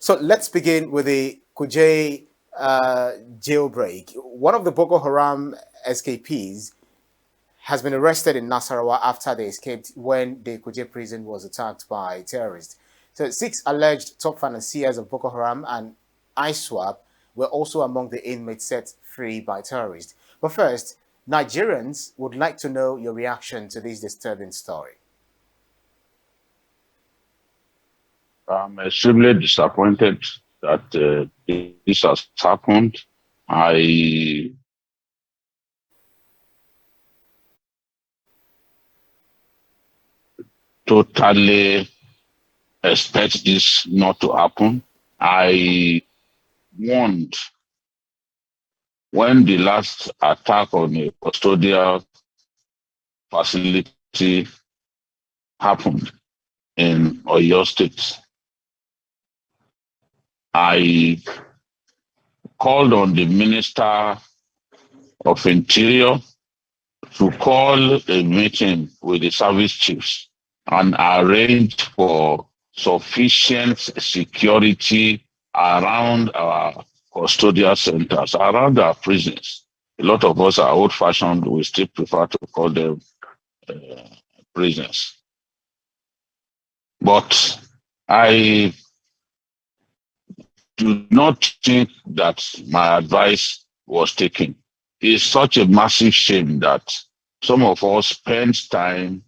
So let's begin with the Kuje jailbreak. One of the Boko Haram escapees has been arrested in Nasarawa after they escaped when the Kuje prison was attacked by terrorists. So six alleged top financiers of Boko Haram and ISWAP were also among the inmates set free by terrorists. But first, Nigerians would like to know your reaction to this disturbing story. I'm extremely disappointed that this has happened. I totally expect this not to happen. I warned when the last attack on a custodial facility happened in Oyo State. I called on the Minister of Interior to call a meeting with the service chiefs and arrange for sufficient security around our custodial centers, around our prisons. A lot of us are old fashioned. We still prefer to call them prisons. But I do not think that my advice was taken. It's such a massive shame that some of us spend time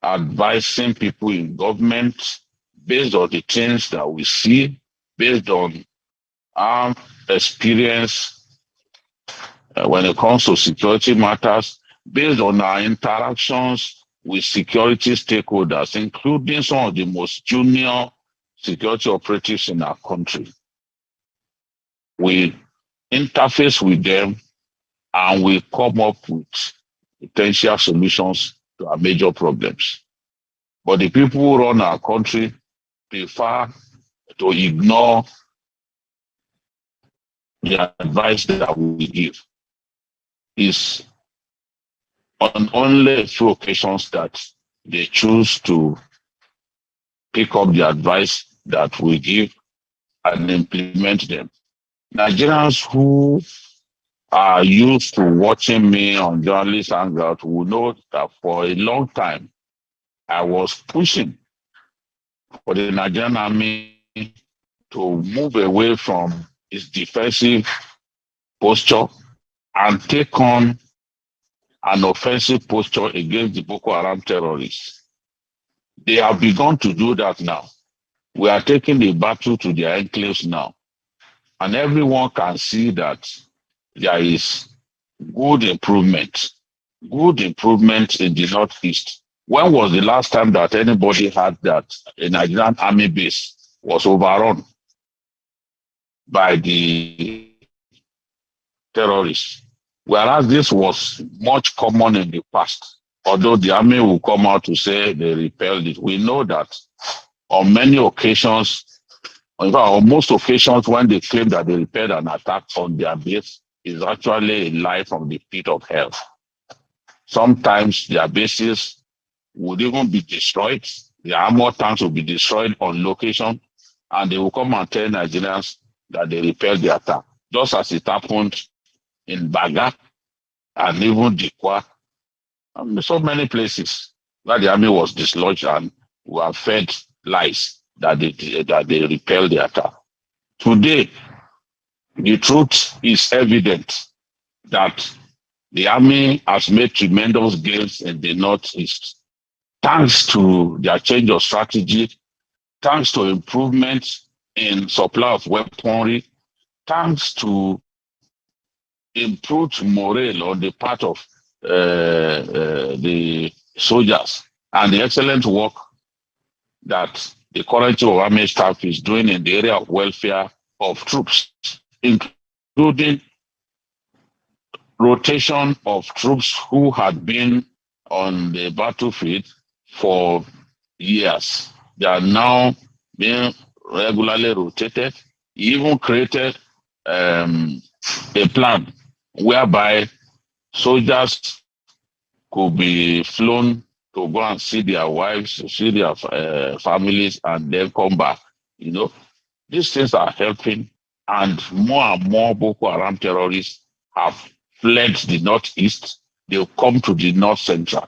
advising people in government based on the things that we see, based on our experience when it comes to security matters, based on our interactions with security stakeholders, including some of the most junior security operatives in our country. We interface with them and we come up with potential solutions to our major problems. But the people who run our country prefer to ignore the advice that we give. It's on only a few occasions that they choose to pick up the advice that we give and implement them. Nigerians who are used to watching me on Journalist Hangout will know that for a long time, I was pushing for the Nigerian army to move away from its defensive posture and take on an offensive posture against the Boko Haram terrorists. They have begun to do that now. We are taking the battle to their enclaves now. And everyone can see that there is good improvement in the Northeast. When was the last time that anybody had that a Nigerian army base was overrun by the terrorists? Whereas this was much common in the past. Although the army will come out to say they repelled it, we know that on many occasions, in fact, on most occasions, when they claim that they repelled an attack on their base, is actually a lie from the pit of hell. Sometimes their bases would even be destroyed. The armor tanks will be destroyed on location, and they will come and tell Nigerians that they repelled the attack, just as it happened in Baga and even Dikwa. So many places where the army was dislodged and were fed lies that they repelled the attack. Today, the truth is evident that the army has made tremendous gains in the Northeast, thanks to their change of strategy, thanks to improvements in supply of weaponry, thanks to improved morale on the part of the soldiers and the excellent work that the current army staff is doing in the area of welfare of troops, including rotation of troops who had been on the battlefield for years. They are now being regularly rotated. He even created a plan whereby soldiers could be flown to go and see their wives, see their families, and then come back. You know, These things are helping, and more Boko Haram terrorists have fled the northeast. They'll come to the north central.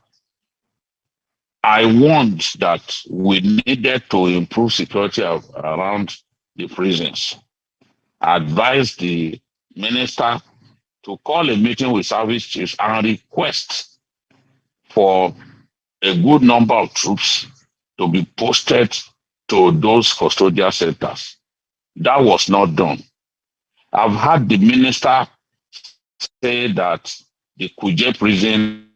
I want that we needed to improve security around the prisons. I advise the minister to call a meeting with service chiefs and request for a good number of troops to be posted to those custodial centers. That was not done. I've heard the minister say that the Kuje prison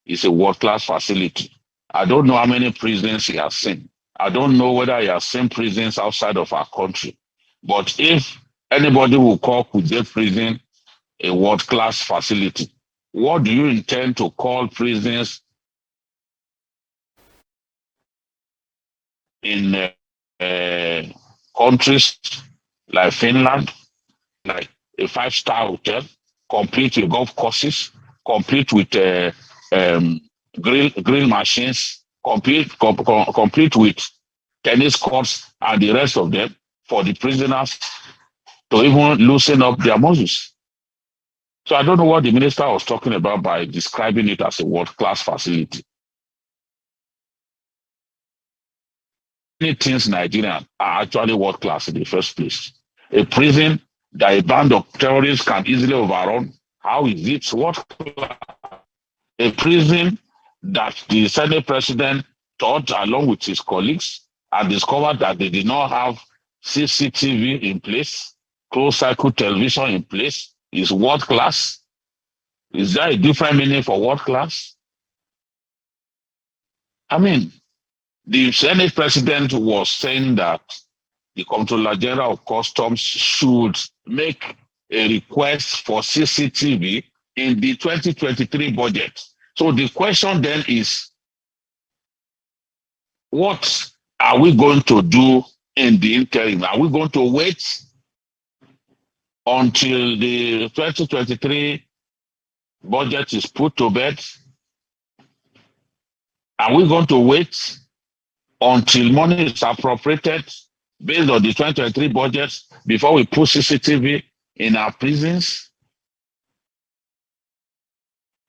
is a world-class facility. I don't know how many prisons he has seen. I don't know whether he has seen prisons outside of our country. But if anybody will call Kuje prison a world-class facility, what do you intend to call prisons in countries like Finland, like a five-star hotel, complete with golf courses, complete with grill machines, complete with tennis courts and the rest of them for the prisoners to even loosen up their muscles. So I don't know what the minister was talking about by describing it as a world-class facility. Many things Nigerian are actually world-class in the first place. A prison that a band of terrorists can easily overrun, how is it world-class? A prison that the Senate president taught along with his colleagues and discovered that they did not have CCTV in place, closed-cycle television in place, is world-class. Is there a different meaning for world-class? I mean, the Senate president was saying that the Comptroller General of Customs should make a request for CCTV in the 2023 budget. So the question then is, what are we going to do in the interim? Are we going to wait until the 2023 budget is put to bed? Are we going to wait until money is appropriated based on the 2023 budget before we put CCTV in our prisons?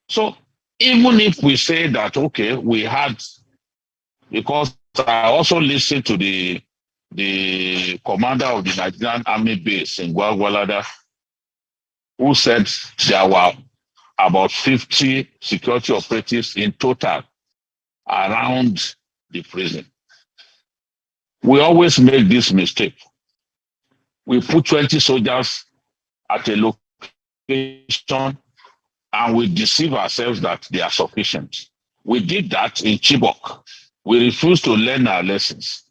So even if we say that, okay, we had, because I also listened to the commander of the Nigerian Army base in Gwagwalada, who said there were about 50 security operatives in total around the prison. We always make this mistake. We put 20 soldiers at a location and we deceive ourselves that they are sufficient. We did that in Chibok. We refused to learn our lessons.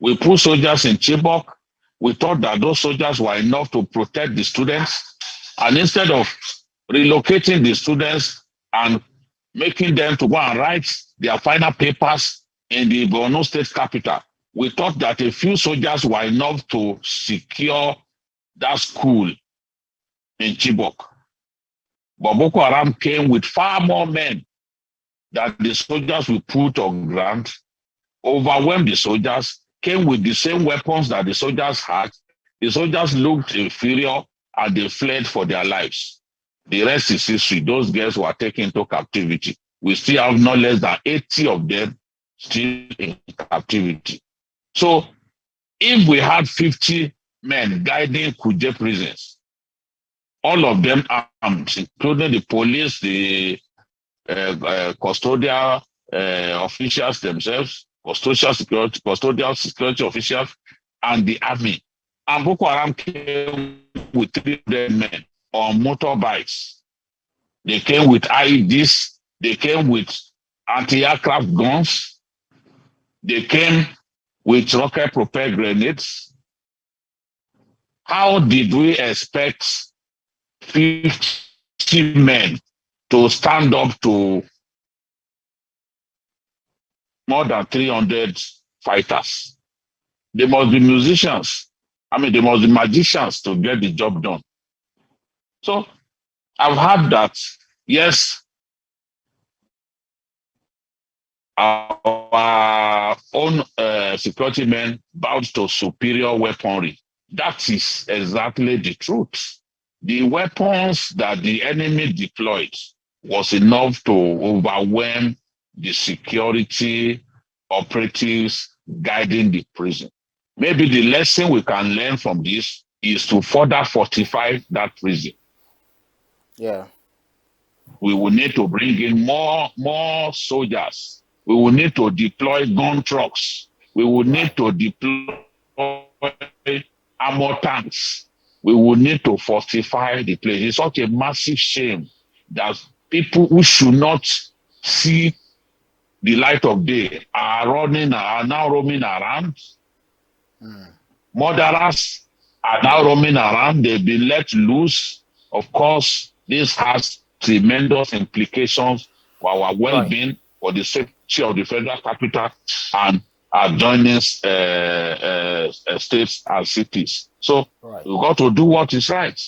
We put soldiers in Chibok. We thought that those soldiers were enough to protect the students. And instead of relocating the students and making them to go and write their final papers in the Borno state capital, we thought that a few soldiers were enough to secure that school in Chibok. But Boko Haram came with far more men that the soldiers we put on ground, overwhelmed the soldiers, came with the same weapons that the soldiers had. The soldiers looked inferior and they fled for their lives. The rest is history. Those girls were taken into captivity. We still have no less than 80 of them still in captivity. So if we had 50 men guiding Kuje prisons, all of them armed, including the police, the custodial officials themselves, custodial security officials, and the army. And Boko Haram came with 300 men on motorbikes. They came with IEDs. They came with anti-aircraft guns. They came with rocket-propelled grenades. How did we expect 50 men to stand up to more than 300 fighters? They must be musicians. They must be magicians to get the job done. So I've heard that, yes, our own security men bowed to superior weaponry. That is exactly the truth. The weapons that the enemy deployed was enough to overwhelm the security operatives guiding the prison. Maybe the lesson we can learn from this is to further fortify that prison. Yeah. We will need to bring in more soldiers. We will need to deploy gun trucks. We will Right. need to deploy armor tanks. We will need to fortify the place. It's such a massive shame that people who should not see the light of day are now roaming around. Murderers are now roaming around. They've been let loose. Of course, this has tremendous implications for our Right. well-being, for the safety of the federal capital and adjoining states and cities. So Right. we've got to do what is right.